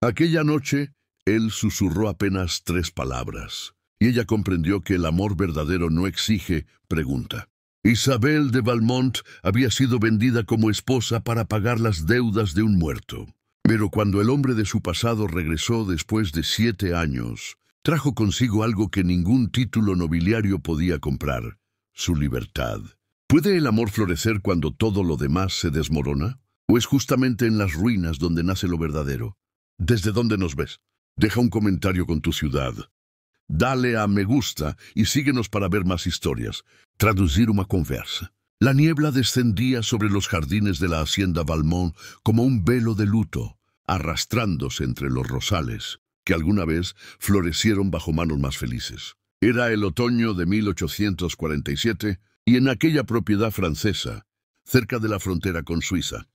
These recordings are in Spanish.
Aquella noche, él susurró apenas 3 palabras, y ella comprendió que el amor verdadero no exige pregunta. Isabel de Valmont había sido vendida como esposa para pagar las deudas de un muerto. Pero cuando el hombre de su pasado regresó después de 7 años, trajo consigo algo que ningún título nobiliario podía comprar: su libertad. ¿Puede el amor florecer cuando todo lo demás se desmorona? ¿O es justamente en las ruinas donde nace lo verdadero? ¿Desde dónde nos ves? Deja un comentario con tu ciudad. Dale a me gusta y síguenos para ver más historias. Traducir una conversa. La niebla descendía sobre los jardines de la hacienda Valmont como un velo de luto, arrastrándose entre los rosales, que alguna vez florecieron bajo manos más felices. Era el otoño de 1847 y en aquella propiedad francesa, cerca de la frontera con Suiza,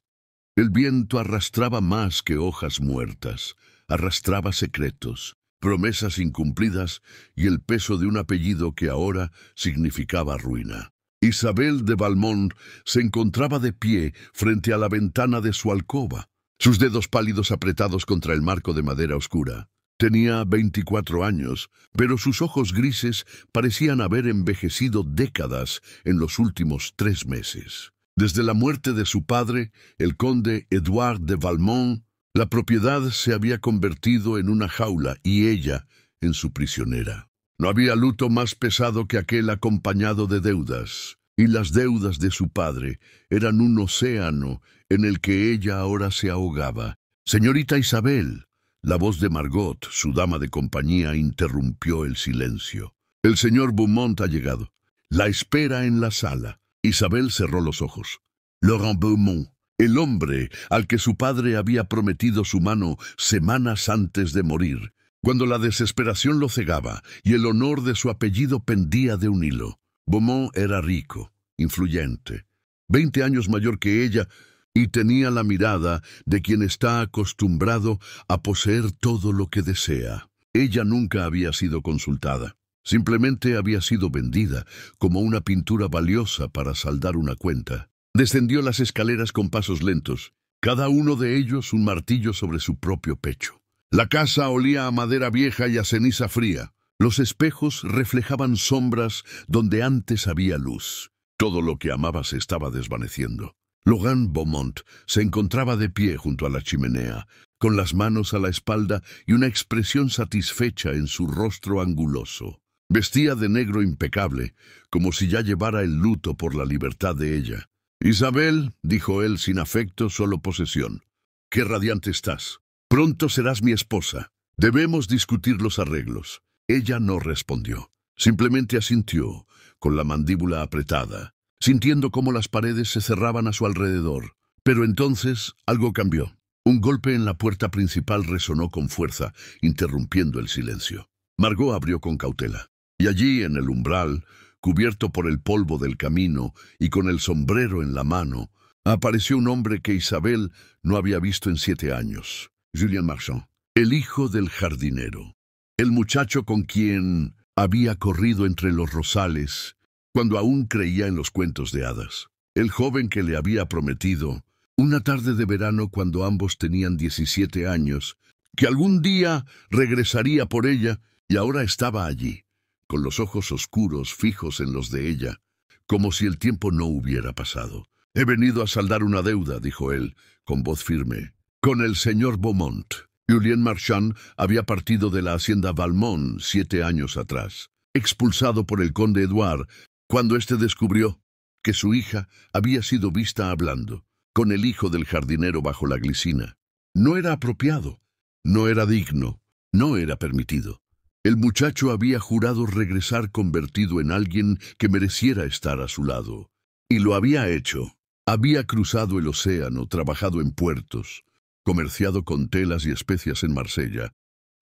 el viento arrastraba más que hojas muertas, arrastraba secretos, promesas incumplidas y el peso de un apellido que ahora significaba ruina. Isabel de Valmont se encontraba de pie frente a la ventana de su alcoba, sus dedos pálidos apretados contra el marco de madera oscura. Tenía 24 años, pero sus ojos grises parecían haber envejecido décadas en los últimos 3 meses. Desde la muerte de su padre, el conde Edouard de Valmont, la propiedad se había convertido en una jaula y ella en su prisionera. No había luto más pesado que aquel acompañado de deudas, y las deudas de su padre eran un océano en el que ella ahora se ahogaba. «Señorita Isabel», la voz de Margot, su dama de compañía, interrumpió el silencio. «El señor Beaumont ha llegado. La espera en la sala». Isabel cerró los ojos. Laurent Beaumont, el hombre al que su padre había prometido su mano semanas antes de morir, cuando la desesperación lo cegaba y el honor de su apellido pendía de un hilo. Beaumont era rico, influyente, 20 años mayor que ella, y tenía la mirada de quien está acostumbrado a poseer todo lo que desea. Ella nunca había sido consultada. Simplemente había sido vendida como una pintura valiosa para saldar una cuenta. Descendió las escaleras con pasos lentos, cada uno de ellos un martillo sobre su propio pecho. La casa olía a madera vieja y a ceniza fría. Los espejos reflejaban sombras donde antes había luz. Todo lo que amaba se estaba desvaneciendo. Laurent Beaumont se encontraba de pie junto a la chimenea, con las manos a la espalda y una expresión satisfecha en su rostro anguloso. Vestía de negro impecable, como si ya llevara el luto por la libertad de ella. «Isabel», dijo él sin afecto, solo posesión, «qué radiante estás. Pronto serás mi esposa. Debemos discutir los arreglos». Ella no respondió. Simplemente asintió, con la mandíbula apretada, sintiendo cómo las paredes se cerraban a su alrededor. Pero entonces algo cambió. Un golpe en la puerta principal resonó con fuerza, interrumpiendo el silencio. Margot abrió con cautela. Y allí, en el umbral, cubierto por el polvo del camino y con el sombrero en la mano, apareció un hombre que Isabel no había visto en 7 años. Julien Marchand, el hijo del jardinero. El muchacho con quien había corrido entre los rosales cuando aún creía en los cuentos de hadas. El joven que le había prometido, una tarde de verano cuando ambos tenían 17 años, que algún día regresaría por ella, y ahora estaba allí, con los ojos oscuros fijos en los de ella, como si el tiempo no hubiera pasado. «He venido a saldar una deuda», dijo él, con voz firme, «con el señor Beaumont». Julien Marchand había partido de la hacienda Valmont 7 años atrás, expulsado por el conde Edouard, cuando éste descubrió que su hija había sido vista hablando con el hijo del jardinero bajo la glicina. No era apropiado, no era digno, no era permitido. El muchacho había jurado regresar convertido en alguien que mereciera estar a su lado. Y lo había hecho. Había cruzado el océano, trabajado en puertos, comerciado con telas y especias en Marsella,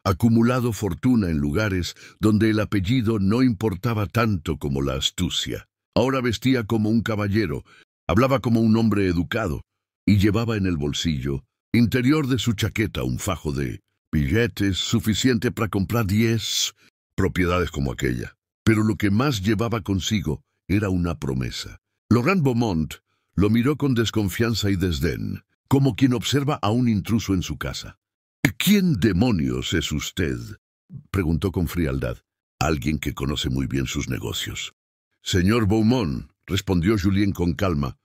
acumulado fortuna en lugares donde el apellido no importaba tanto como la astucia. Ahora vestía como un caballero, hablaba como un hombre educado, y llevaba en el bolsillo interior de su chaqueta un fajo de billetes suficiente para comprar 10 propiedades como aquella. Pero lo que más llevaba consigo era una promesa. Laurent Beaumont lo miró con desconfianza y desdén, como quien observa a un intruso en su casa. ¿Quién demonios es usted?, preguntó con frialdad. Alguien que conoce muy bien sus negocios. Señor Beaumont, respondió Julien con calma,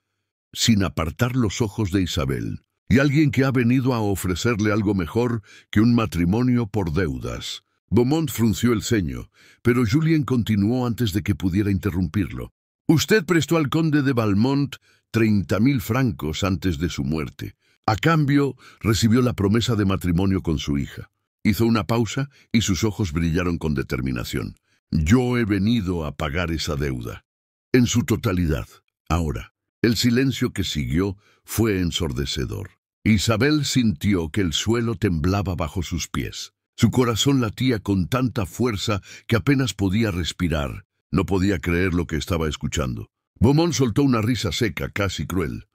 sin apartar los ojos de Isabel, y alguien que ha venido a ofrecerle algo mejor que un matrimonio por deudas. Beaumont frunció el ceño, pero Julien continuó antes de que pudiera interrumpirlo. Usted prestó al conde de Valmont 30.000 francos antes de su muerte. A cambio, recibió la promesa de matrimonio con su hija. Hizo una pausa y sus ojos brillaron con determinación. Yo he venido a pagar esa deuda. En su totalidad. Ahora, el silencio que siguió fue ensordecedor. Isabel sintió que el suelo temblaba bajo sus pies. Su corazón latía con tanta fuerza que apenas podía respirar. No podía creer lo que estaba escuchando. Beaumont soltó una risa seca, casi cruel.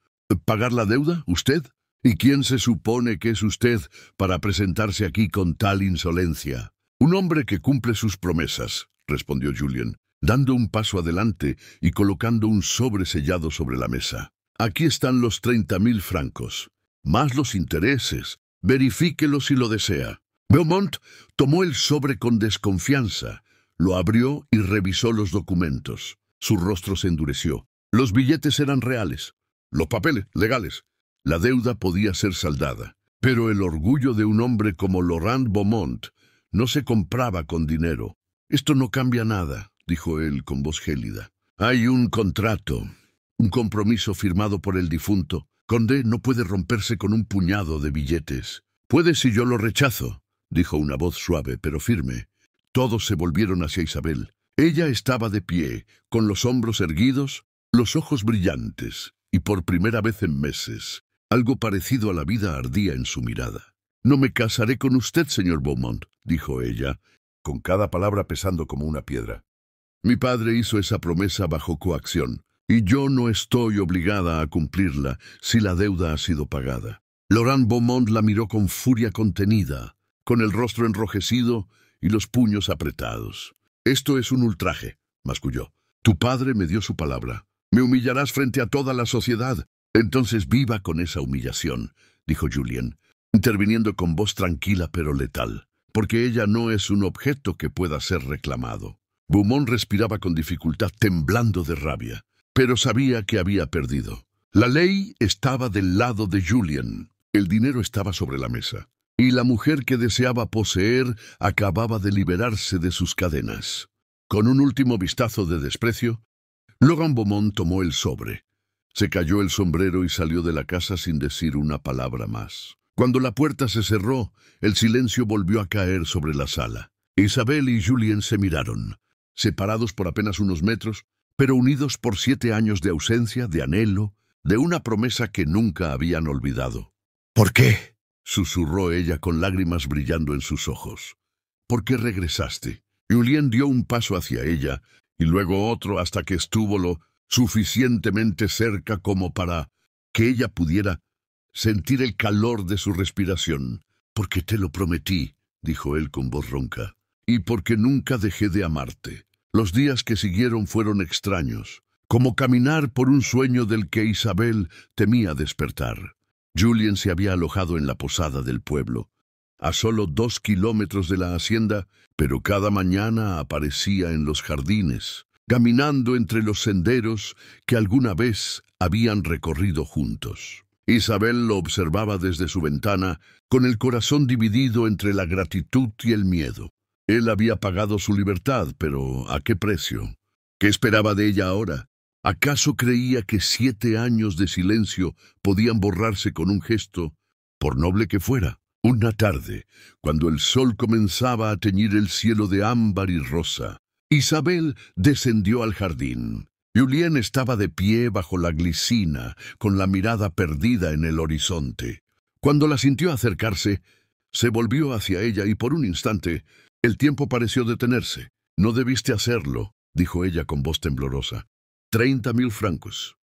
¿Pagar la deuda? ¿Usted? ¿Y quién se supone que es usted para presentarse aquí con tal insolencia? Un hombre que cumple sus promesas, respondió Julien, dando un paso adelante y colocando un sobre sellado sobre la mesa. Aquí están los 30.000 francos, más los intereses. Verifíquelo si lo desea. Beaumont tomó el sobre con desconfianza, lo abrió y revisó los documentos. Su rostro se endureció. Los billetes eran reales, los papeles legales. La deuda podía ser saldada, pero el orgullo de un hombre como Laurent Beaumont no se compraba con dinero. Esto no cambia nada, dijo él con voz gélida. Hay un contrato, un compromiso firmado por el difunto. Condé no puede romperse con un puñado de billetes. Puede si yo lo rechazo, dijo una voz suave pero firme. Todos se volvieron hacia Isabel. Ella estaba de pie, con los hombros erguidos, los ojos brillantes, y por primera vez en meses, algo parecido a la vida ardía en su mirada. «No me casaré con usted, señor Beaumont», dijo ella, con cada palabra pesando como una piedra. «Mi padre hizo esa promesa bajo coacción, y yo no estoy obligada a cumplirla si la deuda ha sido pagada». Laurent Beaumont la miró con furia contenida, con el rostro enrojecido y los puños apretados. «Esto es un ultraje», masculló. «Tu padre me dio su palabra. Me humillarás frente a toda la sociedad». «Entonces viva con esa humillación», dijo Julien, interviniendo con voz tranquila pero letal, «porque ella no es un objeto que pueda ser reclamado». Beaumont respiraba con dificultad, temblando de rabia, pero sabía que había perdido. La ley estaba del lado de Julien. El dinero estaba sobre la mesa, y la mujer que deseaba poseer acababa de liberarse de sus cadenas. Con un último vistazo de desprecio, Laurent Beaumont tomó el sobre. Se cayó el sombrero y salió de la casa sin decir una palabra más. Cuando la puerta se cerró, el silencio volvió a caer sobre la sala. Isabel y Julien se miraron, separados por apenas unos metros, pero unidos por 7 años de ausencia, de anhelo, de una promesa que nunca habían olvidado. «¿Por qué?», susurró ella con lágrimas brillando en sus ojos. «¿Por qué regresaste?». Julien dio un paso hacia ella, y luego otro hasta que estuvo lo suficientemente cerca como para que ella pudiera sentir el calor de su respiración. «Porque te lo prometí», dijo él con voz ronca, «y porque nunca dejé de amarte». Los días que siguieron fueron extraños, como caminar por un sueño del que Isabel temía despertar. Julien se había alojado en la posada del pueblo, a solo 2 kilómetros de la hacienda, pero cada mañana aparecía en los jardines, caminando entre los senderos que alguna vez habían recorrido juntos. Isabel lo observaba desde su ventana, con el corazón dividido entre la gratitud y el miedo. Él había pagado su libertad, pero ¿a qué precio? ¿Qué esperaba de ella ahora? ¿Acaso creía que 7 años de silencio podían borrarse con un gesto, por noble que fuera? Una tarde, cuando el sol comenzaba a teñir el cielo de ámbar y rosa, Isabel descendió al jardín. Julien estaba de pie bajo la glicina, con la mirada perdida en el horizonte. Cuando la sintió acercarse, se volvió hacia ella y por un instante el tiempo pareció detenerse. «No debiste hacerlo», dijo ella con voz temblorosa. 30.000 francos.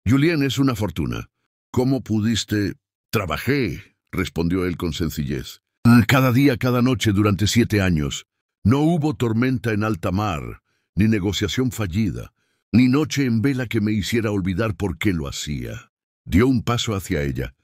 Julien, es una fortuna. ¿Cómo pudiste? Trabajé, respondió él con sencillez. Cada día, cada noche durante 7 años. No hubo tormenta en alta mar, ni negociación fallida, ni noche en vela que me hiciera olvidar por qué lo hacía. Dio un paso hacia ella.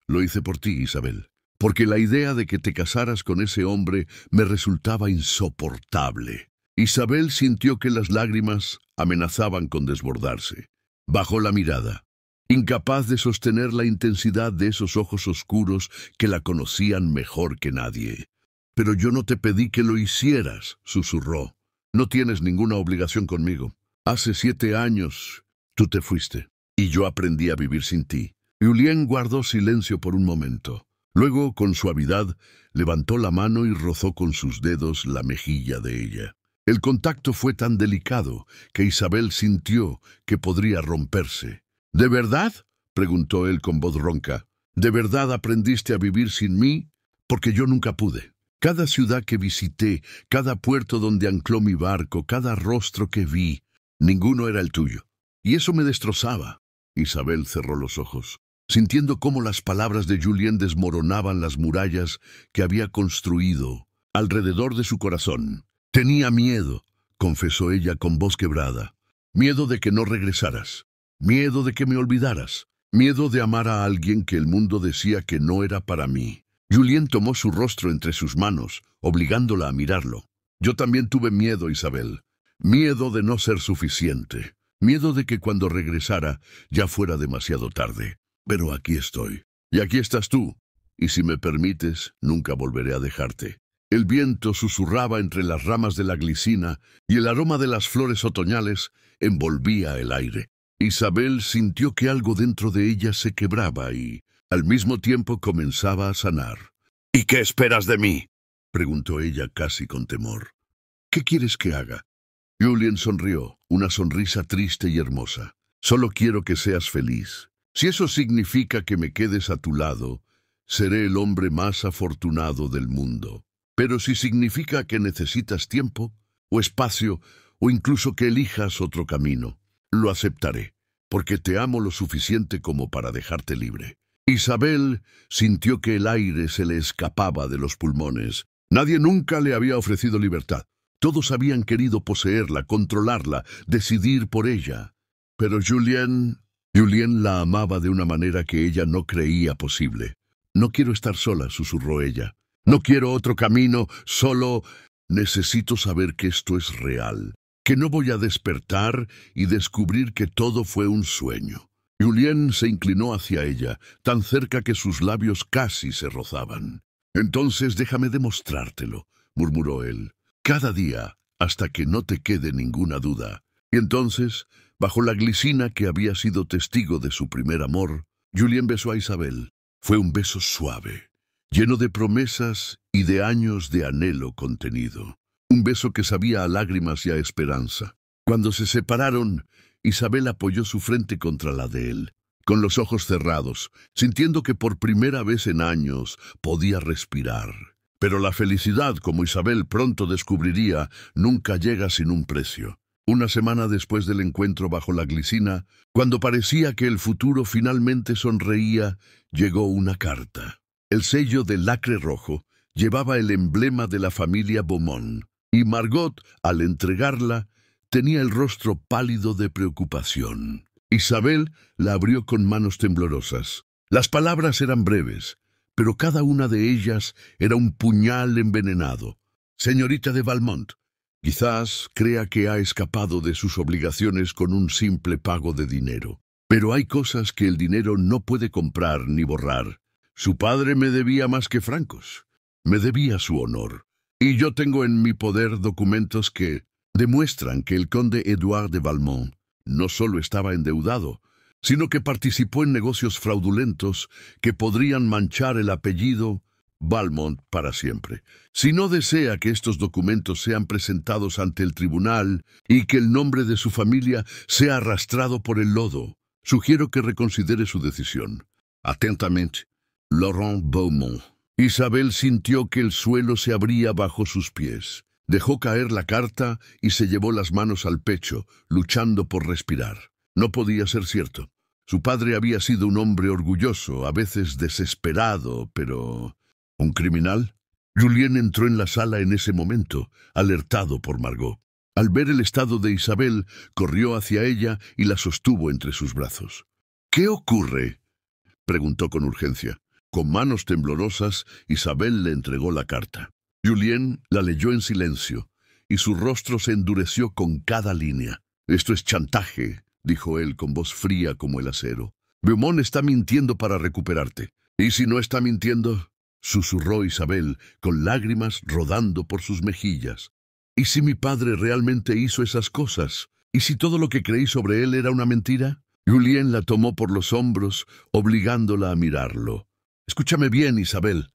Lo hice por ti, Isabel. porque la idea de que te casaras con ese hombre me resultaba insoportable. Isabel sintió que las lágrimas amenazaban con desbordarse. Bajó la mirada, incapaz de sostener la intensidad de esos ojos oscuros que la conocían mejor que nadie. «Pero yo no te pedí que lo hicieras», susurró. «No tienes ninguna obligación conmigo. Hace 7 años tú te fuiste, y yo aprendí a vivir sin ti». Julien guardó silencio por un momento. Luego, con suavidad, levantó la mano y rozó con sus dedos la mejilla de ella. El contacto fue tan delicado que Isabel sintió que podría romperse. «¿De verdad?», preguntó él con voz ronca. «¿De verdad aprendiste a vivir sin mí? Porque yo nunca pude. Cada ciudad que visité, cada puerto donde ancló mi barco, cada rostro que vi, ninguno era el tuyo. Y eso me destrozaba». Isabel cerró los ojos, sintiendo cómo las palabras de Julien desmoronaban las murallas que había construido alrededor de su corazón. «Tenía miedo», confesó ella con voz quebrada. «Miedo de que no regresaras. Miedo de que me olvidaras. Miedo de amar a alguien que el mundo decía que no era para mí». Julien tomó su rostro entre sus manos, obligándola a mirarlo. «Yo también tuve miedo, Isabel. Miedo de no ser suficiente. Miedo de que cuando regresara ya fuera demasiado tarde. Pero aquí estoy. Y aquí estás tú. Y si me permites, nunca volveré a dejarte». El viento susurraba entre las ramas de la glicina y el aroma de las flores otoñales envolvía el aire. Isabel sintió que algo dentro de ella se quebraba y, al mismo tiempo, comenzaba a sanar. «¿Y qué esperas de mí?», preguntó ella casi con temor. «¿Qué quieres que haga?». Julien sonrió, una sonrisa triste y hermosa. «Solo quiero que seas feliz. Si eso significa que me quedes a tu lado, seré el hombre más afortunado del mundo. Pero si significa que necesitas tiempo, o espacio, o incluso que elijas otro camino, lo aceptaré, porque te amo lo suficiente como para dejarte libre». Isabel sintió que el aire se le escapaba de los pulmones. Nadie nunca le había ofrecido libertad. Todos habían querido poseerla, controlarla, decidir por ella. Pero Julien la amaba de una manera que ella no creía posible. «No quiero estar sola», susurró ella. «No quiero otro camino, solo necesito saber que esto es real, que no voy a despertar y descubrir que todo fue un sueño». Julien se inclinó hacia ella, tan cerca que sus labios casi se rozaban. «Entonces déjame demostrártelo», murmuró él. «Cada día, hasta que no te quede ninguna duda». Y entonces, bajo la glicina que había sido testigo de su primer amor, Julien besó a Isabel. Fue un beso suave, lleno de promesas y de años de anhelo contenido. Un beso que sabía a lágrimas y a esperanza. Cuando se separaron, Isabel apoyó su frente contra la de él, con los ojos cerrados, sintiendo que por primera vez en años podía respirar. Pero la felicidad, como Isabel pronto descubriría, nunca llega sin un precio. Una semana después del encuentro bajo la glicina, cuando parecía que el futuro finalmente sonreía, llegó una carta. El sello de lacre rojo llevaba el emblema de la familia Beaumont, y Margot, al entregarla, tenía el rostro pálido de preocupación. Isabel la abrió con manos temblorosas. Las palabras eran breves, pero cada una de ellas era un puñal envenenado. «Señorita de Valmont, quizás crea que ha escapado de sus obligaciones con un simple pago de dinero. Pero hay cosas que el dinero no puede comprar ni borrar. Su padre me debía más que francos. Me debía su honor. Y yo tengo en mi poder documentos que demuestran que el conde Édouard de Valmont no solo estaba endeudado, sino que participó en negocios fraudulentos que podrían manchar el apellido Valmont para siempre. Si no desea que estos documentos sean presentados ante el tribunal y que el nombre de su familia sea arrastrado por el lodo, sugiero que reconsidere su decisión. Atentamente, Laurent Beaumont». Isabel sintió que el suelo se abría bajo sus pies. Dejó caer la carta y se llevó las manos al pecho, luchando por respirar. No podía ser cierto. Su padre había sido un hombre orgulloso, a veces desesperado, pero ¿un criminal? Julien entró en la sala en ese momento, alertado por Margot. Al ver el estado de Isabel, corrió hacia ella y la sostuvo entre sus brazos. «¿Qué ocurre?», preguntó con urgencia. Con manos temblorosas, Isabel le entregó la carta. Julien la leyó en silencio, y su rostro se endureció con cada línea. «Esto es chantaje», dijo él con voz fría como el acero. «Beaumont está mintiendo para recuperarte». «¿Y si no está mintiendo?», susurró Isabel, con lágrimas rodando por sus mejillas. «¿Y si mi padre realmente hizo esas cosas? ¿Y si todo lo que creí sobre él era una mentira?». Julien la tomó por los hombros, obligándola a mirarlo. «Escúchame bien, Isabel.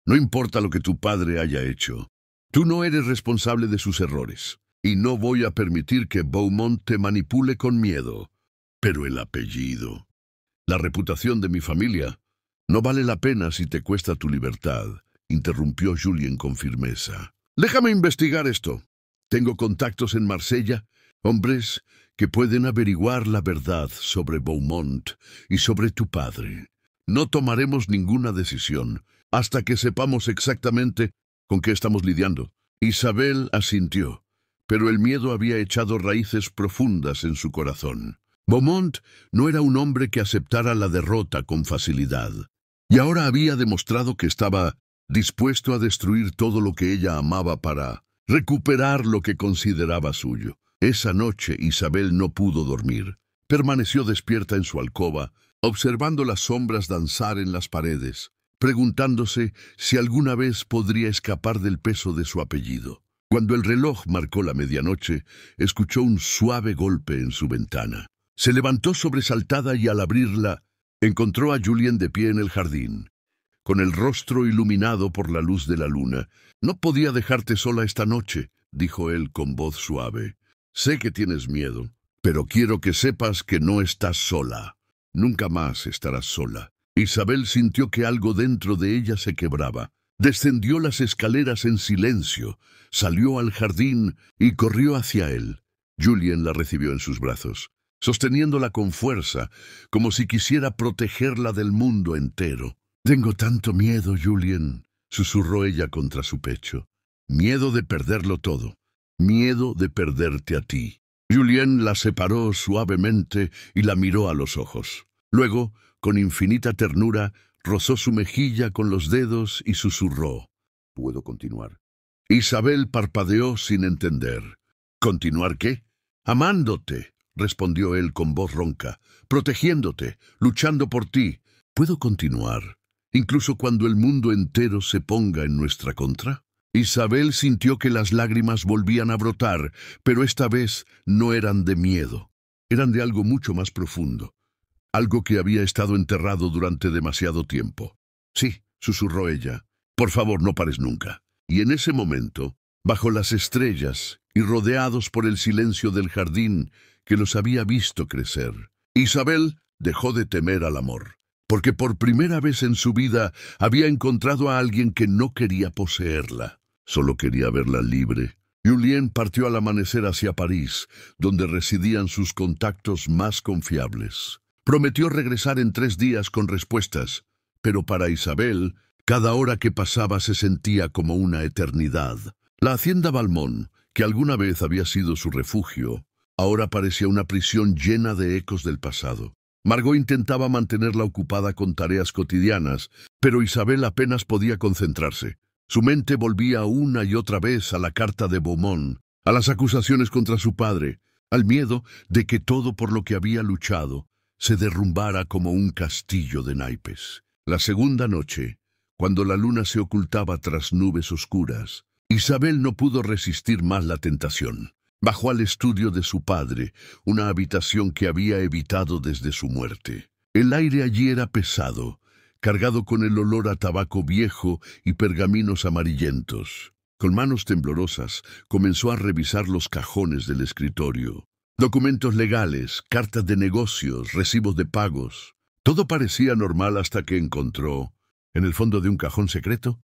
No importa lo que tu padre haya hecho. Tú no eres responsable de sus errores, y no voy a permitir que Beaumont te manipule con miedo. Pero el apellido, la reputación de mi familia, no vale la pena si te cuesta tu libertad», interrumpió Julien con firmeza. «Déjame investigar esto. Tengo contactos en Marsella, hombres que pueden averiguar la verdad sobre Beaumont y sobre tu padre. No tomaremos ninguna decisión hasta que sepamos exactamente con qué estamos lidiando». Isabel asintió, pero el miedo había echado raíces profundas en su corazón. Beaumont no era un hombre que aceptara la derrota con facilidad, y ahora había demostrado que estaba dispuesto a destruir todo lo que ella amaba para recuperar lo que consideraba suyo. Esa noche Isabel no pudo dormir. Permaneció despierta en su alcoba, observando las sombras danzar en las paredes, preguntándose si alguna vez podría escapar del peso de su apellido. Cuando el reloj marcó la medianoche, escuchó un suave golpe en su ventana. Se levantó sobresaltada y al abrirla, encontró a Julien de pie en el jardín, con el rostro iluminado por la luz de la luna. «No podía dejarte sola esta noche», dijo él con voz suave. «Sé que tienes miedo, pero quiero que sepas que no estás sola. Nunca más estarás sola». Isabel sintió que algo dentro de ella se quebraba. Descendió las escaleras en silencio, salió al jardín y corrió hacia él. Julien la recibió en sus brazos, sosteniéndola con fuerza, como si quisiera protegerla del mundo entero. «Tengo tanto miedo, Julien», susurró ella contra su pecho. «Miedo de perderlo todo. Miedo de perderte a ti». Julien la separó suavemente y la miró a los ojos. Luego, con infinita ternura, rozó su mejilla con los dedos y susurró: «¿Puedo continuar?». Isabel parpadeó sin entender. «¿Continuar qué?». «Amándote», respondió él con voz ronca, «protegiéndote, luchando por ti. ¿Puedo continuar, incluso cuando el mundo entero se ponga en nuestra contra?». Isabel sintió que las lágrimas volvían a brotar, pero esta vez no eran de miedo. Eran de algo mucho más profundo. Algo que había estado enterrado durante demasiado tiempo. «Sí», susurró ella, «por favor, no pares nunca». Y en ese momento, bajo las estrellas y rodeados por el silencio del jardín que los había visto crecer, Isabel dejó de temer al amor, porque por primera vez en su vida había encontrado a alguien que no quería poseerla, solo quería verla libre. Julien partió al amanecer hacia París, donde residían sus contactos más confiables. Prometió regresar en 3 días con respuestas, pero para Isabel, cada hora que pasaba se sentía como una eternidad. La hacienda Valmont, que alguna vez había sido su refugio, ahora parecía una prisión llena de ecos del pasado. Margot intentaba mantenerla ocupada con tareas cotidianas, pero Isabel apenas podía concentrarse. Su mente volvía una y otra vez a la carta de Beaumont, a las acusaciones contra su padre, al miedo de que todo por lo que había luchado se derrumbara como un castillo de naipes. La segunda noche, cuando la luna se ocultaba tras nubes oscuras, Isabel no pudo resistir más la tentación. Bajó al estudio de su padre, una habitación que había evitado desde su muerte. El aire allí era pesado, cargado con el olor a tabaco viejo y pergaminos amarillentos. Con manos temblorosas, comenzó a revisar los cajones del escritorio. Documentos legales, cartas de negocios, recibos de pagos. Todo parecía normal hasta que encontró, en el fondo de un cajón secreto,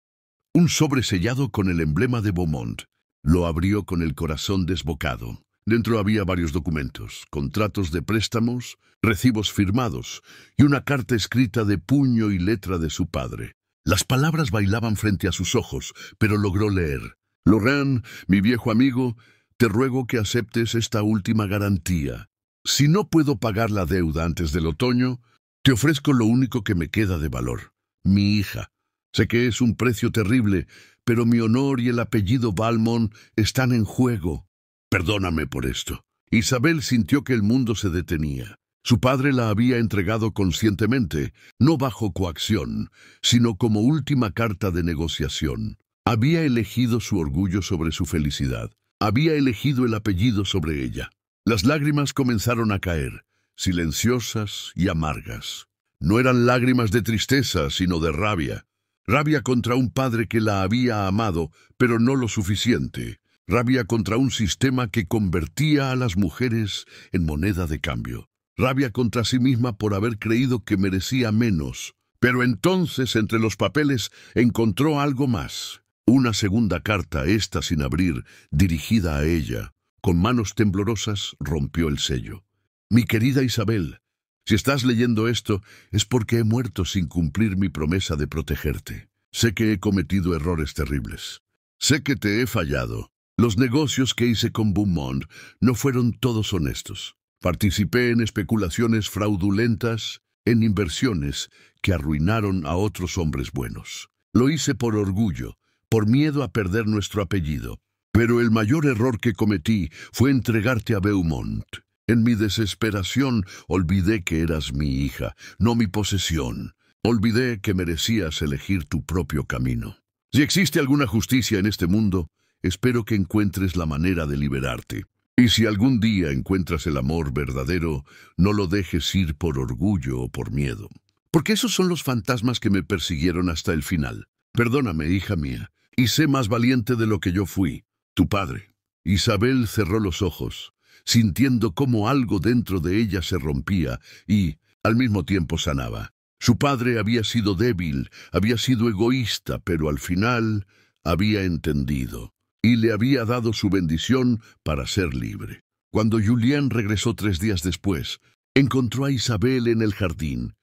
un sobre sellado con el emblema de Beaumont. Lo abrió con el corazón desbocado. Dentro había varios documentos, contratos de préstamos, recibos firmados y una carta escrita de puño y letra de su padre. Las palabras bailaban frente a sus ojos, pero logró leer: «Laurent, mi viejo amigo, te ruego que aceptes esta última garantía. Si no puedo pagar la deuda antes del otoño, te ofrezco lo único que me queda de valor: mi hija. Sé que es un precio terrible, pero mi honor y el apellido Valmont están en juego. Perdóname por esto. Isabel sintió que el mundo se detenía. Su padre la había entregado conscientemente, no bajo coacción, sino como última carta de negociación. Había elegido su orgullo sobre su felicidad. Había elegido el apellido sobre ella. Las lágrimas comenzaron a caer, silenciosas y amargas. No eran lágrimas de tristeza, sino de rabia. Rabia contra un padre que la había amado, pero no lo suficiente. Rabia contra un sistema que convertía a las mujeres en moneda de cambio. Rabia contra sí misma por haber creído que merecía menos. Pero entonces, entre los papeles, encontró algo más. Una segunda carta, esta sin abrir, dirigida a ella. Con manos temblorosas, rompió el sello. Mi querida Isabel, si estás leyendo esto, es porque he muerto sin cumplir mi promesa de protegerte. Sé que he cometido errores terribles. Sé que te he fallado. Los negocios que hice con Beaumont no fueron todos honestos. Participé en especulaciones fraudulentas, en inversiones que arruinaron a otros hombres buenos. Lo hice por orgullo, por miedo a perder nuestro apellido. Pero el mayor error que cometí fue entregarte a Beaumont. En mi desesperación olvidé que eras mi hija, no mi posesión. Olvidé que merecías elegir tu propio camino. Si existe alguna justicia en este mundo, espero que encuentres la manera de liberarte. Y si algún día encuentras el amor verdadero, no lo dejes ir por orgullo o por miedo. Porque esos son los fantasmas que me persiguieron hasta el final. Perdóname, hija mía, y sé más valiente de lo que yo fui, tu padre. Isabel cerró los ojos, sintiendo cómo algo dentro de ella se rompía y, al mismo tiempo, sanaba. Su padre había sido débil, había sido egoísta, pero al final había entendido y le había dado su bendición para ser libre. Cuando Julien regresó 3 días después, encontró a Isabel en el jardín,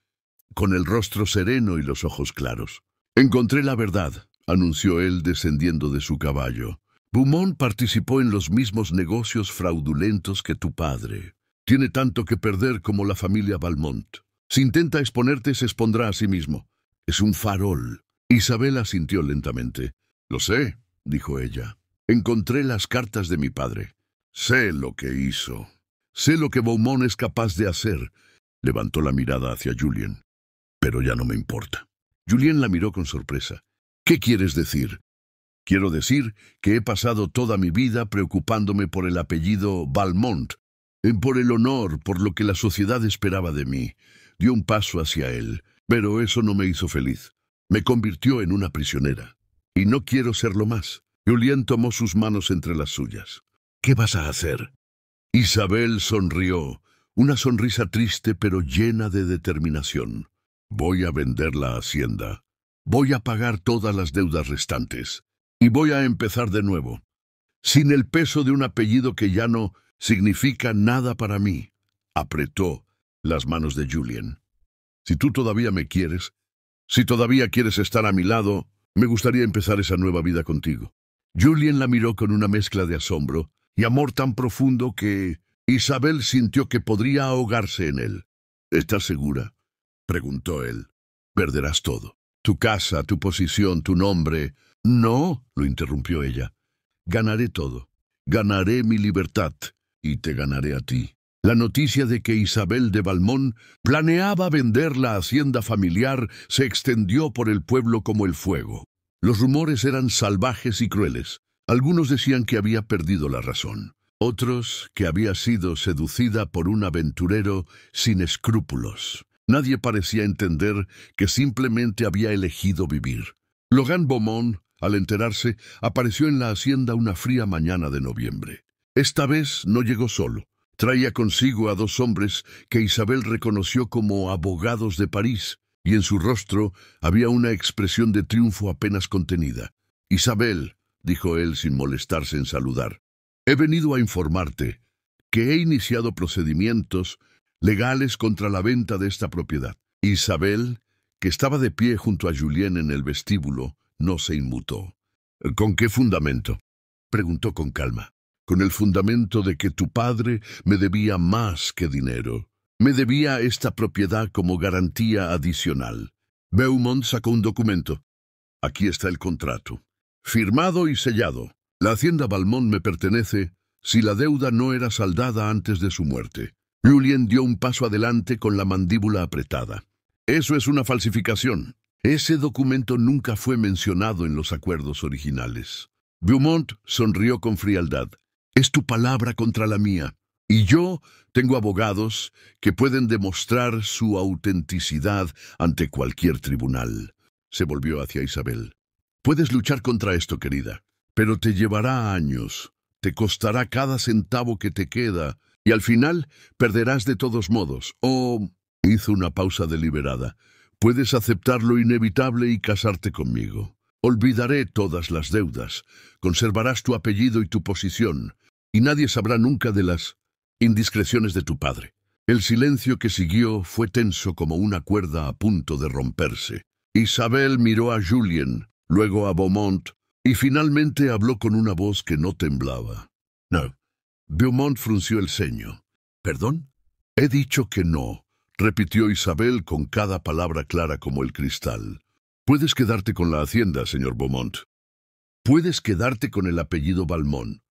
con el rostro sereno y los ojos claros. «Encontré la verdad», anunció él descendiendo de su caballo. «Beaumont participó en los mismos negocios fraudulentos que tu padre. Tiene tanto que perder como la familia Valmont. Si intenta exponerte, se expondrá a sí mismo. Es un farol». Isabel asintió lentamente. «Lo sé», dijo ella. «Encontré las cartas de mi padre. Sé lo que hizo. Sé lo que Beaumont es capaz de hacer». Levantó la mirada hacia Julien. «Pero ya no me importa». Julien la miró con sorpresa. «¿Qué quieres decir?» «Quiero decir que he pasado toda mi vida preocupándome por el apellido Valmont, por el honor, por lo que la sociedad esperaba de mí. Dio un paso hacia él, pero eso no me hizo feliz. Me convirtió en una prisionera. Y no quiero serlo más». Julien tomó sus manos entre las suyas. «¿Qué vas a hacer?» Isabel sonrió, una sonrisa triste pero llena de determinación. «Voy a vender la hacienda. Voy a pagar todas las deudas restantes. Y voy a empezar de nuevo, sin el peso de un apellido que ya no significa nada para mí». Apretó las manos de Julien. «Si tú todavía me quieres, si todavía quieres estar a mi lado, me gustaría empezar esa nueva vida contigo». Julien la miró con una mezcla de asombro y amor tan profundo que Isabel sintió que podría ahogarse en él. «¿Estás segura?», preguntó él. «Perderás todo. Tu casa, tu posición, tu nombre». «No», lo interrumpió ella. «Ganaré todo. Ganaré mi libertad y te ganaré a ti». La noticia de que Isabel de Valmont planeaba vender la hacienda familiar se extendió por el pueblo como el fuego. Los rumores eran salvajes y crueles. Algunos decían que había perdido la razón. Otros que había sido seducida por un aventurero sin escrúpulos. Nadie parecía entender que simplemente había elegido vivir. Logan Beaumont, al enterarse, apareció en la hacienda una fría mañana de noviembre. Esta vez no llegó solo. Traía consigo a 2 hombres que Isabel reconoció como abogados de París, y en su rostro había una expresión de triunfo apenas contenida. «Isabel», dijo él sin molestarse en saludar, «he venido a informarte que he iniciado procedimientos legales contra la venta de esta propiedad». Isabel, que estaba de pie junto a Julien en el vestíbulo, no se inmutó. «¿Con qué fundamento?», preguntó con calma. «Con el fundamento de que tu padre me debía más que dinero. Me debía esta propiedad como garantía adicional. Beaumont sacó un documento. Aquí está el contrato. Firmado y sellado. La hacienda Valmont me pertenece si la deuda no era saldada antes de su muerte. Julien dio un paso adelante con la mandíbula apretada. Eso es una falsificación. Ese documento nunca fue mencionado en los acuerdos originales. Beaumont sonrió con frialdad. Es tu palabra contra la mía. Y yo tengo abogados que pueden demostrar su autenticidad ante cualquier tribunal. Se volvió hacia Isabel. Puedes luchar contra esto, querida, pero te llevará años. Te costará cada centavo que te queda, y al final perderás de todos modos. Hizo una pausa deliberada. Puedes aceptar lo inevitable y casarte conmigo. Olvidaré todas las deudas. Conservarás tu apellido y tu posición, y nadie sabrá nunca de las indiscreciones de tu padre. El silencio que siguió fue tenso como una cuerda a punto de romperse. Isabel miró a Julien, luego a Beaumont, y finalmente habló con una voz que no temblaba. No. Beaumont frunció el ceño. ¿Perdón? He dicho que no, repitió Isabel con cada palabra clara como el cristal. Puedes quedarte con la hacienda, señor Beaumont. Puedes quedarte con el apellido Valmont,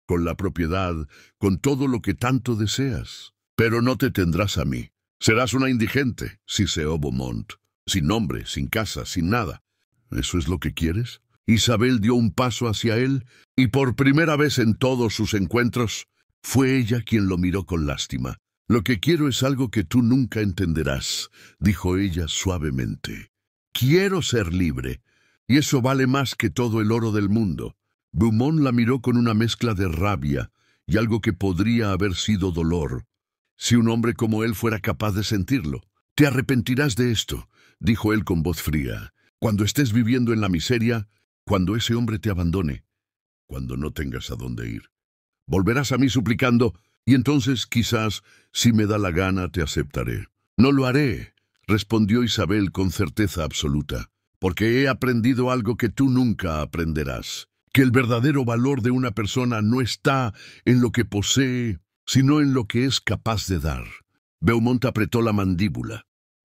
con la propiedad, con todo lo que tanto deseas. Pero no te tendrás a mí. Serás una indigente, siseó Beaumont. Sin nombre, sin casa, sin nada. ¿Eso es lo que quieres? Isabel dio un paso hacia él, y por primera vez en todos sus encuentros, fue ella quien lo miró con lástima. Lo que quiero es algo que tú nunca entenderás, dijo ella suavemente. Quiero ser libre, y eso vale más que todo el oro del mundo. Beaumont la miró con una mezcla de rabia y algo que podría haber sido dolor, si un hombre como él fuera capaz de sentirlo. Te arrepentirás de esto, dijo él con voz fría, cuando estés viviendo en la miseria, cuando ese hombre te abandone, cuando no tengas a dónde ir. Volverás a mí suplicando, y entonces, quizás, si me da la gana, te aceptaré. No lo haré, respondió Isabel con certeza absoluta, porque he aprendido algo que tú nunca aprenderás. Que el verdadero valor de una persona no está en lo que posee, sino en lo que es capaz de dar. Beaumont apretó la mandíbula,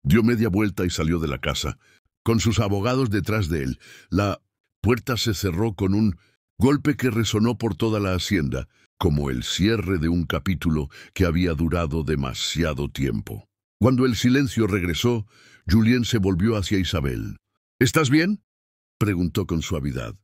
dio media vuelta y salió de la casa, con sus abogados detrás de él. La puerta se cerró con un golpe que resonó por toda la hacienda, como el cierre de un capítulo que había durado demasiado tiempo. Cuando el silencio regresó, Julien se volvió hacia Isabel. ¿Estás bien?, preguntó con suavidad.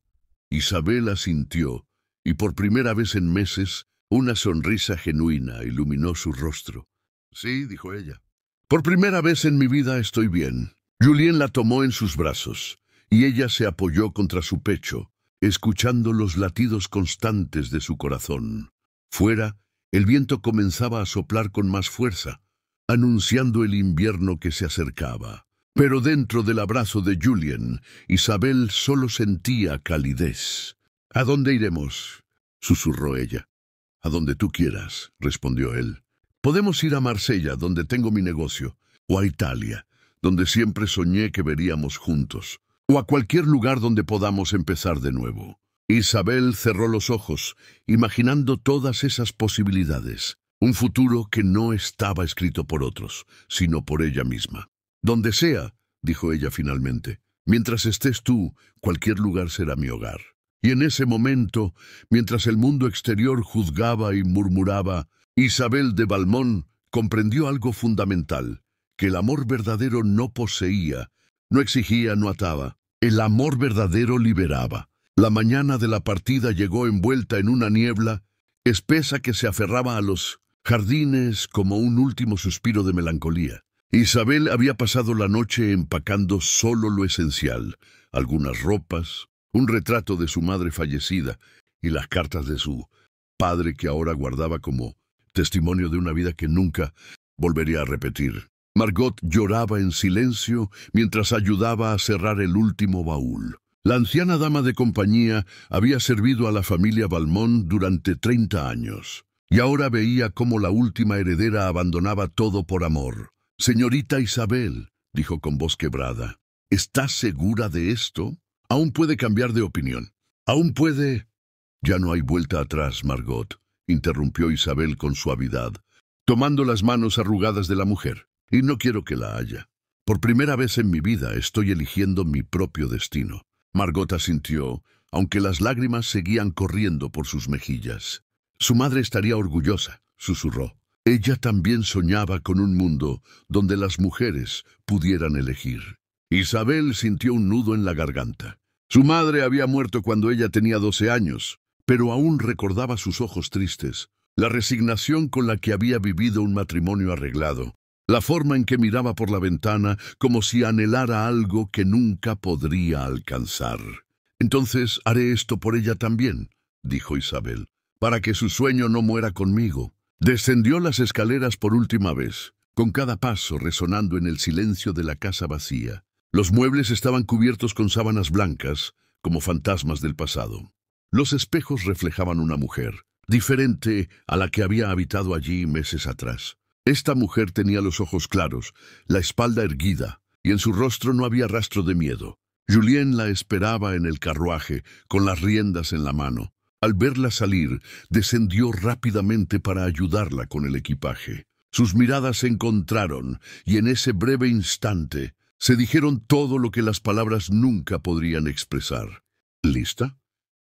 Isabel asintió, y por primera vez en meses, una sonrisa genuina iluminó su rostro. Sí, dijo ella. Por primera vez en mi vida estoy bien. Julien la tomó en sus brazos, y ella se apoyó contra su pecho, escuchando los latidos constantes de su corazón. Fuera, el viento comenzaba a soplar con más fuerza, anunciando el invierno que se acercaba. Pero dentro del abrazo de Julien, Isabel solo sentía calidez. ¿A dónde iremos?, susurró ella. A donde tú quieras, respondió él. Podemos ir a Marsella, donde tengo mi negocio, o a Italia, donde siempre soñé que veríamos juntos, o a cualquier lugar donde podamos empezar de nuevo. Isabel cerró los ojos, imaginando todas esas posibilidades, un futuro que no estaba escrito por otros, sino por ella misma. Donde sea, dijo ella finalmente, mientras estés tú, cualquier lugar será mi hogar. Y en ese momento, mientras el mundo exterior juzgaba y murmuraba, Isabel de Valmont comprendió algo fundamental, que el amor verdadero no poseía, no exigía, no ataba. El amor verdadero liberaba. La mañana de la partida llegó envuelta en una niebla espesa que se aferraba a los jardines como un último suspiro de melancolía. Isabel había pasado la noche empacando solo lo esencial, algunas ropas, un retrato de su madre fallecida y las cartas de su padre que ahora guardaba como testimonio de una vida que nunca volvería a repetir. Margot lloraba en silencio mientras ayudaba a cerrar el último baúl. La anciana dama de compañía había servido a la familia Valmont durante 30 años, y ahora veía cómo la última heredera abandonaba todo por amor. «Señorita Isabel», dijo con voz quebrada, «¿estás segura de esto? Aún puede cambiar de opinión. Aún puede...» «Ya no hay vuelta atrás, Margot», interrumpió Isabel con suavidad, tomando las manos arrugadas de la mujer. «Y no quiero que la haya. Por primera vez en mi vida estoy eligiendo mi propio destino. Margot asintió, aunque las lágrimas seguían corriendo por sus mejillas. Su madre estaría orgullosa, susurró. Ella también soñaba con un mundo donde las mujeres pudieran elegir. Isabel sintió un nudo en la garganta. Su madre había muerto cuando ella tenía 12 años, pero aún recordaba sus ojos tristes, la resignación con la que había vivido un matrimonio arreglado, la forma en que miraba por la ventana como si anhelara algo que nunca podría alcanzar. «Entonces haré esto por ella también», dijo Isabel, «para que su sueño no muera conmigo». Descendió las escaleras por última vez, con cada paso resonando en el silencio de la casa vacía. Los muebles estaban cubiertos con sábanas blancas, como fantasmas del pasado. Los espejos reflejaban una mujer, diferente a la que había habitado allí meses atrás. Esta mujer tenía los ojos claros, la espalda erguida, y en su rostro no había rastro de miedo. Julien la esperaba en el carruaje, con las riendas en la mano. Al verla salir, descendió rápidamente para ayudarla con el equipaje. Sus miradas se encontraron, y en ese breve instante se dijeron todo lo que las palabras nunca podrían expresar. «¿Lista?»,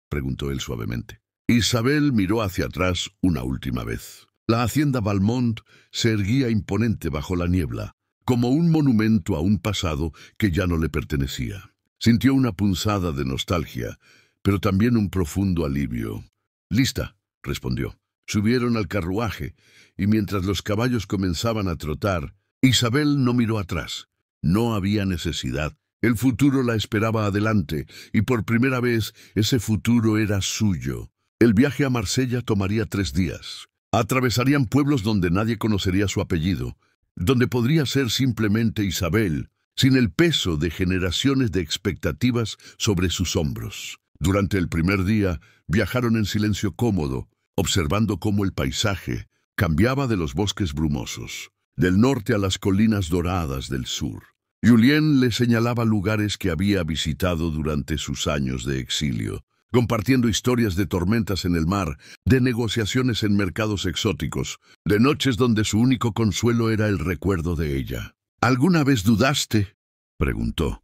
preguntó él suavemente. Isabel miró hacia atrás una última vez. La hacienda Valmont se erguía imponente bajo la niebla, como un monumento a un pasado que ya no le pertenecía. Sintió una punzada de nostalgia, pero también un profundo alivio. «Lista», respondió. Subieron al carruaje, y mientras los caballos comenzaban a trotar, Isabel no miró atrás. No había necesidad. El futuro la esperaba adelante, y por primera vez ese futuro era suyo. El viaje a Marsella tomaría 3 días. Atravesarían pueblos donde nadie conocería su apellido, donde podría ser simplemente Isabel, sin el peso de generaciones de expectativas sobre sus hombros. Durante el primer día, viajaron en silencio cómodo, observando cómo el paisaje cambiaba de los bosques brumosos, del norte a las colinas doradas del sur. Julien le señalaba lugares que había visitado durante sus años de exilio, compartiendo historias de tormentas en el mar, de negociaciones en mercados exóticos, de noches donde su único consuelo era el recuerdo de ella. «¿Alguna vez dudaste?», preguntó.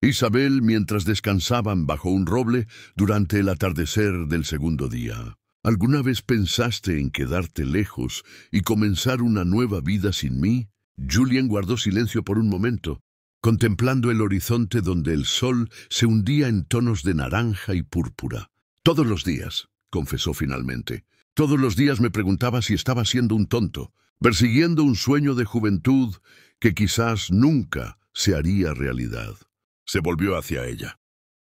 Isabel, mientras descansaban bajo un roble durante el atardecer del segundo día. «¿Alguna vez pensaste en quedarte lejos y comenzar una nueva vida sin mí?». Julien guardó silencio por un momento, contemplando el horizonte donde el sol se hundía en tonos de naranja y púrpura. «Todos los días», confesó finalmente, «todos los días me preguntaba si estaba siendo un tonto, persiguiendo un sueño de juventud que quizás nunca se haría realidad». Se volvió hacia ella.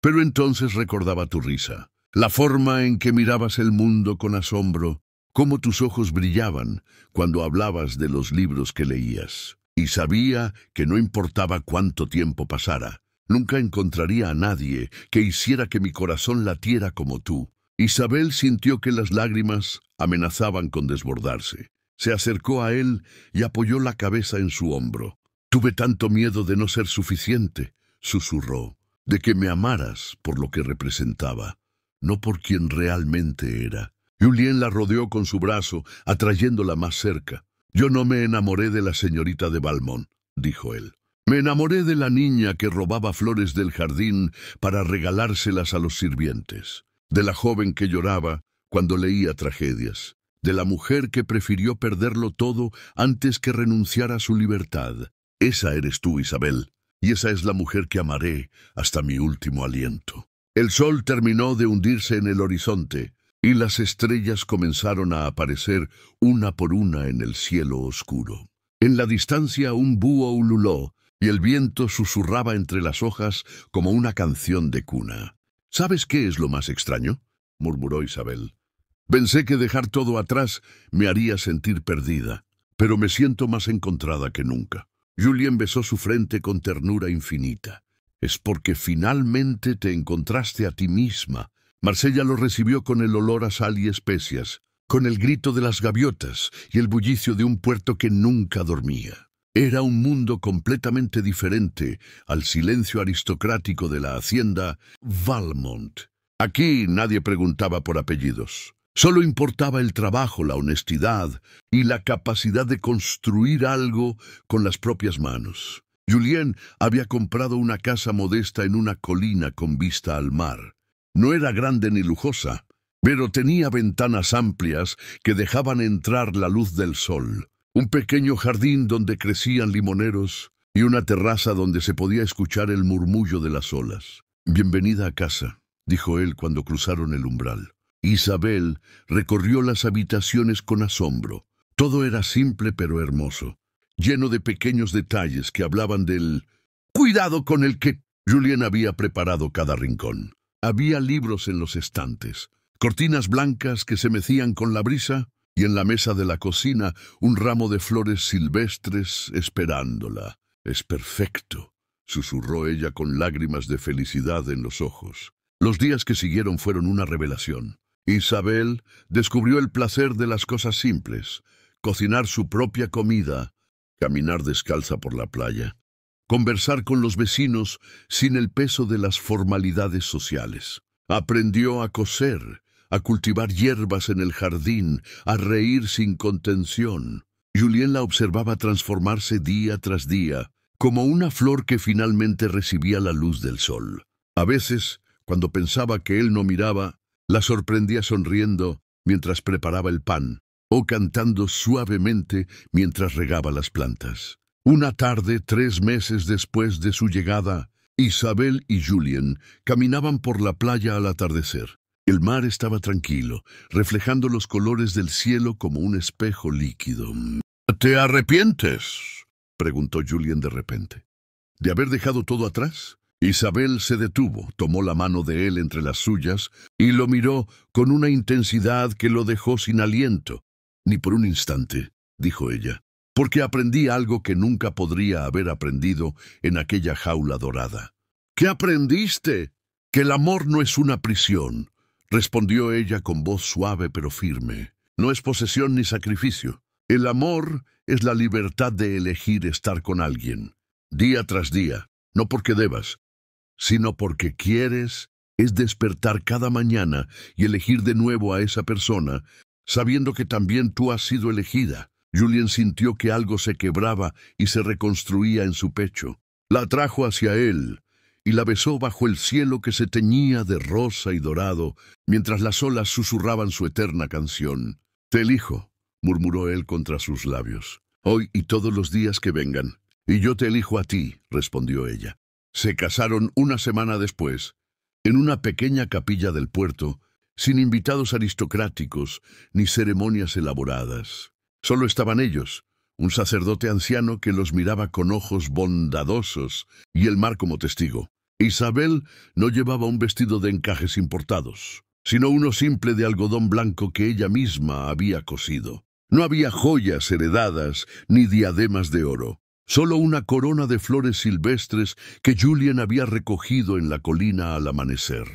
«Pero entonces recordaba tu risa, la forma en que mirabas el mundo con asombro, cómo tus ojos brillaban cuando hablabas de los libros que leías. Y sabía que no importaba cuánto tiempo pasara, nunca encontraría a nadie que hiciera que mi corazón latiera como tú». Isabel sintió que las lágrimas amenazaban con desbordarse. Se acercó a él y apoyó la cabeza en su hombro. «Tuve tanto miedo de no ser suficiente», susurró, «de que me amaras por lo que representaba, no por quien realmente era». Julien la rodeó con su brazo, atrayéndola más cerca. «Yo no me enamoré de la señorita de Valmont», dijo él. «Me enamoré de la niña que robaba flores del jardín para regalárselas a los sirvientes, de la joven que lloraba cuando leía tragedias, de la mujer que prefirió perderlo todo antes que renunciar a su libertad. Esa eres tú, Isabel. Y esa es la mujer que amaré hasta mi último aliento». El sol terminó de hundirse en el horizonte, y las estrellas comenzaron a aparecer una por una en el cielo oscuro. En la distancia un búho ululó, y el viento susurraba entre las hojas como una canción de cuna. «¿Sabes qué es lo más extraño?», murmuró Isabel. «Pensé que dejar todo atrás me haría sentir perdida, pero me siento más encontrada que nunca». Julien besó su frente con ternura infinita. «Es porque finalmente te encontraste a ti misma». Marsella lo recibió con el olor a sal y especias, con el grito de las gaviotas y el bullicio de un puerto que nunca dormía. Era un mundo completamente diferente al silencio aristocrático de la hacienda Valmont. Aquí nadie preguntaba por apellidos. Solo importaba el trabajo, la honestidad y la capacidad de construir algo con las propias manos. Julien había comprado una casa modesta en una colina con vista al mar. No era grande ni lujosa, pero tenía ventanas amplias que dejaban entrar la luz del sol, un pequeño jardín donde crecían limoneros y una terraza donde se podía escuchar el murmullo de las olas. «Bienvenida a casa», dijo él cuando cruzaron el umbral. Isabel recorrió las habitaciones con asombro. Todo era simple pero hermoso, lleno de pequeños detalles que hablaban del cuidado con el que Julien había preparado cada rincón. Había libros en los estantes, cortinas blancas que se mecían con la brisa, y en la mesa de la cocina un ramo de flores silvestres esperándola. «Es perfecto», susurró ella con lágrimas de felicidad en los ojos. Los días que siguieron fueron una revelación. Isabel descubrió el placer de las cosas simples: cocinar su propia comida, caminar descalza por la playa, conversar con los vecinos sin el peso de las formalidades sociales. Aprendió a coser, a cultivar hierbas en el jardín, a reír sin contención. Julien la observaba transformarse día tras día, como una flor que finalmente recibía la luz del sol. A veces, cuando pensaba que él no miraba, la sorprendía sonriendo mientras preparaba el pan, o cantando suavemente mientras regaba las plantas. Una tarde, 3 meses después de su llegada, Isabel y Julien caminaban por la playa al atardecer. El mar estaba tranquilo, reflejando los colores del cielo como un espejo líquido. «¿Te arrepientes?», preguntó Julien de repente. «¿De haber dejado todo atrás?». Isabel se detuvo, tomó la mano de él entre las suyas y lo miró con una intensidad que lo dejó sin aliento. «Ni por un instante», dijo ella, «porque aprendí algo que nunca podría haber aprendido en aquella jaula dorada». «¿Qué aprendiste?». «Que el amor no es una prisión», respondió ella con voz suave pero firme. «No es posesión ni sacrificio. El amor es la libertad de elegir estar con alguien, día tras día, no porque debas, sino porque quieres. Es despertar cada mañana y elegir de nuevo a esa persona, sabiendo que también tú has sido elegida». Julien sintió que algo se quebraba y se reconstruía en su pecho. La atrajo hacia él y la besó bajo el cielo que se teñía de rosa y dorado, mientras las olas susurraban su eterna canción. «Te elijo», murmuró él contra sus labios, «hoy y todos los días que vengan». «Y yo te elijo a ti», respondió ella. Se casaron una semana después, en una pequeña capilla del puerto, sin invitados aristocráticos ni ceremonias elaboradas. Solo estaban ellos, un sacerdote anciano que los miraba con ojos bondadosos y el mar como testigo. Isabel no llevaba un vestido de encajes importados, sino uno simple de algodón blanco que ella misma había cosido. No había joyas heredadas ni diademas de oro, solo una corona de flores silvestres que Julien había recogido en la colina al amanecer.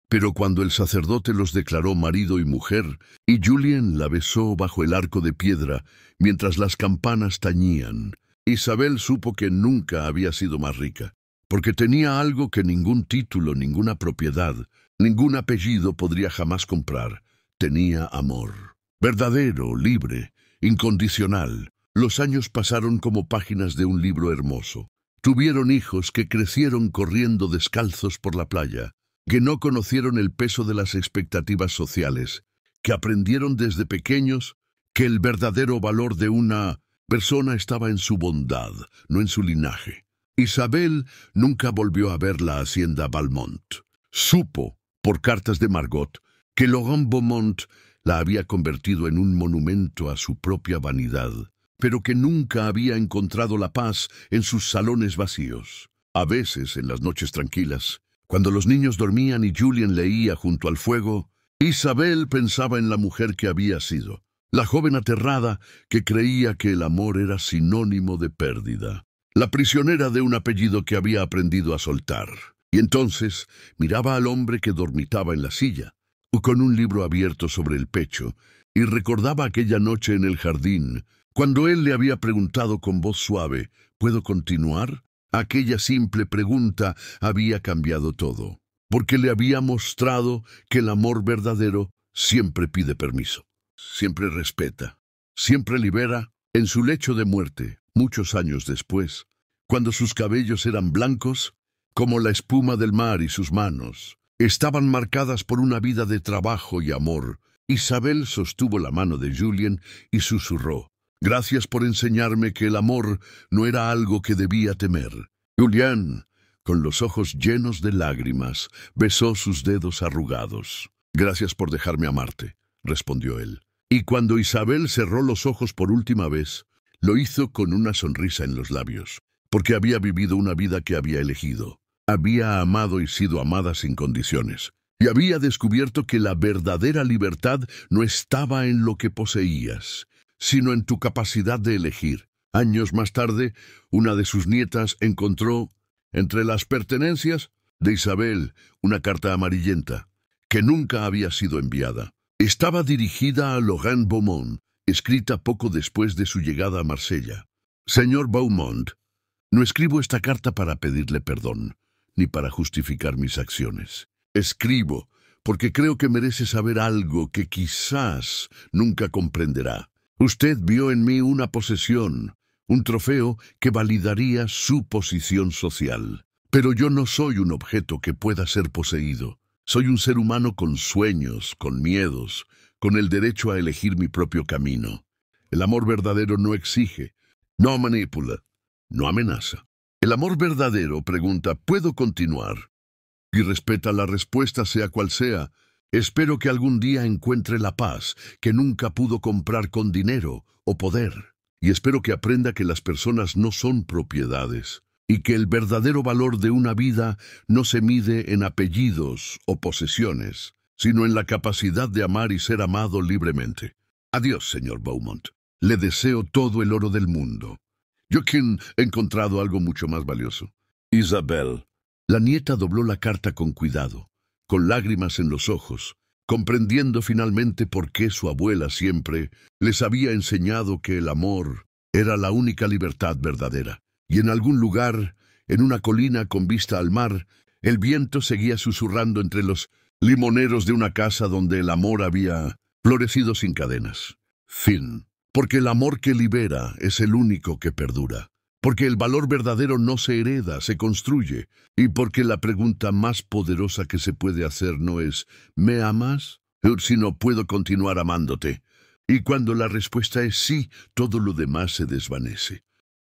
Pero cuando el sacerdote los declaró marido y mujer, y Julien la besó bajo el arco de piedra mientras las campanas tañían, Isabel supo que nunca había sido más rica, porque tenía algo que ningún título, ninguna propiedad, ningún apellido podría jamás comprar. Tenía amor, verdadero, libre, incondicional. Los años pasaron como páginas de un libro hermoso. Tuvieron hijos que crecieron corriendo descalzos por la playa, que no conocieron el peso de las expectativas sociales, que aprendieron desde pequeños que el verdadero valor de una persona estaba en su bondad, no en su linaje. Isabel nunca volvió a ver la hacienda Valmont. Supo, por cartas de Margot, que Laurent Beaumont la había convertido en un monumento a su propia vanidad, pero que nunca había encontrado la paz en sus salones vacíos. A veces, en las noches tranquilas, cuando los niños dormían y Julien leía junto al fuego, Isabel pensaba en la mujer que había sido, la joven aterrada que creía que el amor era sinónimo de pérdida, la prisionera de un apellido que había aprendido a soltar. Y entonces miraba al hombre que dormitaba en la silla, con un libro abierto sobre el pecho, y recordaba aquella noche en el jardín, cuando él le había preguntado con voz suave, ¿puedo continuar? Aquella simple pregunta había cambiado todo, porque le había mostrado que el amor verdadero siempre pide permiso, siempre respeta, siempre libera. En su lecho de muerte, muchos años después, cuando sus cabellos eran blancos como la espuma del mar y sus manos estaban marcadas por una vida de trabajo y amor. Isabel sostuvo la mano de Julien y susurró: «Gracias por enseñarme que el amor no era algo que debía temer». Julien, con los ojos llenos de lágrimas, besó sus dedos arrugados. «Gracias por dejarme amarte», respondió él. Y cuando Isabel cerró los ojos por última vez, lo hizo con una sonrisa en los labios, porque había vivido una vida que había elegido. Había amado y sido amada sin condiciones, y había descubierto que la verdadera libertad no estaba en lo que poseías, sino en tu capacidad de elegir. Años más tarde, una de sus nietas encontró, entre las pertenencias de Isabel, una carta amarillenta, que nunca había sido enviada. Estaba dirigida a Laurent Beaumont, escrita poco después de su llegada a Marsella. «Señor Beaumont, no escribo esta carta para pedirle perdón, ni para justificar mis acciones. Escribo porque creo que merece saber algo que quizás nunca comprenderá. Usted vio en mí una posesión, un trofeo que validaría su posición social. Pero yo no soy un objeto que pueda ser poseído. Soy un ser humano con sueños, con miedos, con el derecho a elegir mi propio camino. El amor verdadero no exige, no manipula, no amenaza. El amor verdadero pregunta: ¿puedo continuar? Y respeta la respuesta, sea cual sea. Espero que algún día encuentre la paz que nunca pudo comprar con dinero o poder. Y espero que aprenda que las personas no son propiedades, y que el verdadero valor de una vida no se mide en apellidos o posesiones, sino en la capacidad de amar y ser amado libremente. Adiós, señor Beaumont. Le deseo todo el oro del mundo. Yo quien he encontrado algo mucho más valioso. Isabel». La nieta dobló la carta con cuidado, con lágrimas en los ojos, comprendiendo finalmente por qué su abuela siempre les había enseñado que el amor era la única libertad verdadera. Y en algún lugar, en una colina con vista al mar, el viento seguía susurrando entre los limoneros de una casa donde el amor había florecido sin cadenas. Fin. Porque el amor que libera es el único que perdura. Porque el valor verdadero no se hereda, se construye. Y porque la pregunta más poderosa que se puede hacer no es ¿me amas?, sino ¿puedo continuar amándote? Y cuando la respuesta es sí, todo lo demás se desvanece.